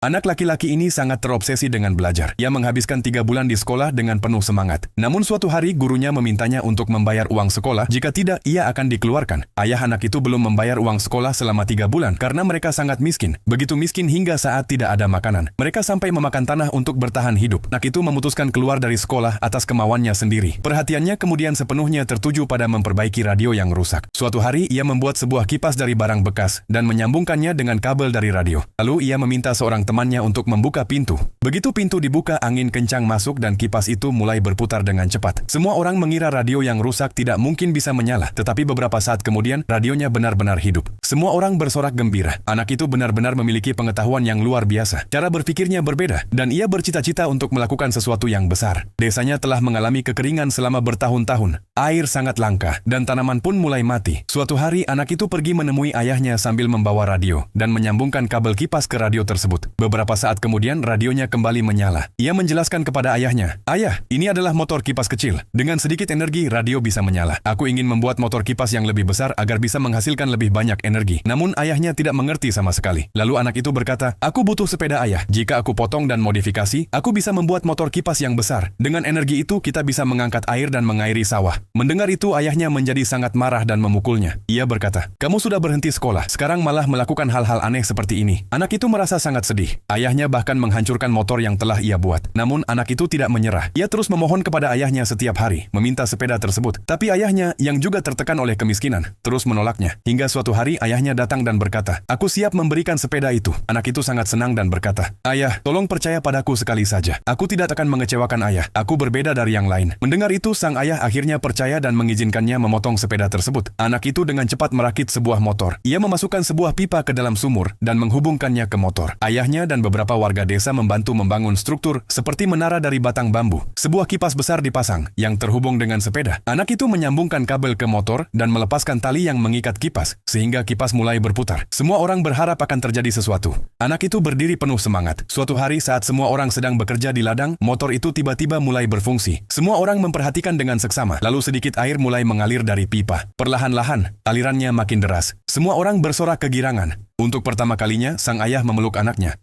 Anak laki-laki ini sangat terobsesi dengan belajar. Ia menghabiskan 3 bulan di sekolah dengan penuh semangat. Namun suatu hari gurunya memintanya untuk membayar uang sekolah, jika tidak ia akan dikeluarkan. Ayah anak itu belum membayar uang sekolah selama 3 bulan karena mereka sangat miskin. Begitu miskin hingga saat tidak ada makanan. Mereka sampai memakan tanah untuk bertahan hidup. Anak itu memutuskan keluar dari sekolah atas kemauannya sendiri. Perhatiannya kemudian sepenuhnya tertuju pada memperbaiki radio yang rusak. Suatu hari ia membuat sebuah kipas dari barang bekas dan menyambungkannya dengan kabel dari radio. Lalu ia meminta seorang temannya untuk membuka pintu. Begitu pintu dibuka, angin kencang masuk dan kipas itu mulai berputar dengan cepat. Semua orang mengira radio yang rusak tidak mungkin bisa menyala, tetapi beberapa saat kemudian radionya benar-benar hidup. Semua orang bersorak gembira. Anak itu benar-benar memiliki pengetahuan yang luar biasa. Cara berpikirnya berbeda dan ia bercita-cita untuk melakukan sesuatu yang besar. Desanya telah mengalami kekeringan selama bertahun-tahun. Air sangat langka dan tanaman pun mulai mati. Suatu hari anak itu pergi menemui ayahnya sambil membawa radio dan menyambungkan kabel kipas ke radio tersebut. Beberapa saat kemudian radionya kembali menyala. Ia menjelaskan kepada ayahnya, "Ayah, ini adalah motor kipas kecil. Dengan sedikit energi, radio bisa menyala. Aku ingin membuat motor kipas yang lebih besar agar bisa menghasilkan lebih banyak energi." Namun ayahnya tidak mengerti sama sekali. Lalu anak itu berkata, "Aku butuh sepeda ayah. Jika aku potong dan modifikasi, aku bisa membuat motor kipas yang besar. Dengan energi itu kita bisa mengangkat air dan mengairi sawah." Mendengar itu ayahnya menjadi sangat marah dan memukulnya. Ia berkata, "Kamu sudah berhenti sekolah, sekarang malah melakukan hal-hal aneh seperti ini." Anak itu merasa sangat sedih. Ayahnya bahkan menghancurkan motor yang telah ia buat. Namun anak itu tidak menyerah. Ia terus memohon kepada ayahnya setiap hari, meminta sepeda tersebut. Tapi ayahnya, yang juga tertekan oleh kemiskinan, terus menolaknya. Hingga suatu hari ayahnya datang dan berkata, "Aku siap memberikan sepeda itu." Anak itu sangat senang dan berkata, "Ayah, tolong percaya padaku sekali saja. Aku tidak akan mengecewakan ayah. Aku berbeda dari yang lain." Mendengar itu, sang ayah akhirnya percaya dan mengizinkannya memotong sepeda tersebut. Anak itu dengan cepat merakit sebuah motor. Ia memasukkan sebuah pipa ke dalam sumur dan menghubungkannya ke motor. Ayahnya dan beberapa warga desa membantu membangun struktur seperti menara dari batang bambu. Sebuah kipas besar dipasang yang terhubung dengan sepeda. Anak itu menyambungkan kabel ke motor dan melepaskan tali yang mengikat kipas sehingga kipas mulai berputar. Semua orang berharap akan terjadi sesuatu. Anak itu berdiri penuh semangat. Suatu hari saat semua orang sedang bekerja di ladang, motor itu tiba-tiba mulai berfungsi. Semua orang memperhatikan dengan seksama. Lalu sedikit air mulai mengalir dari pipa. Perlahan-lahan, alirannya makin deras. Semua orang bersorak kegirangan. Untuk pertama kalinya, sang ayah memeluk anaknya.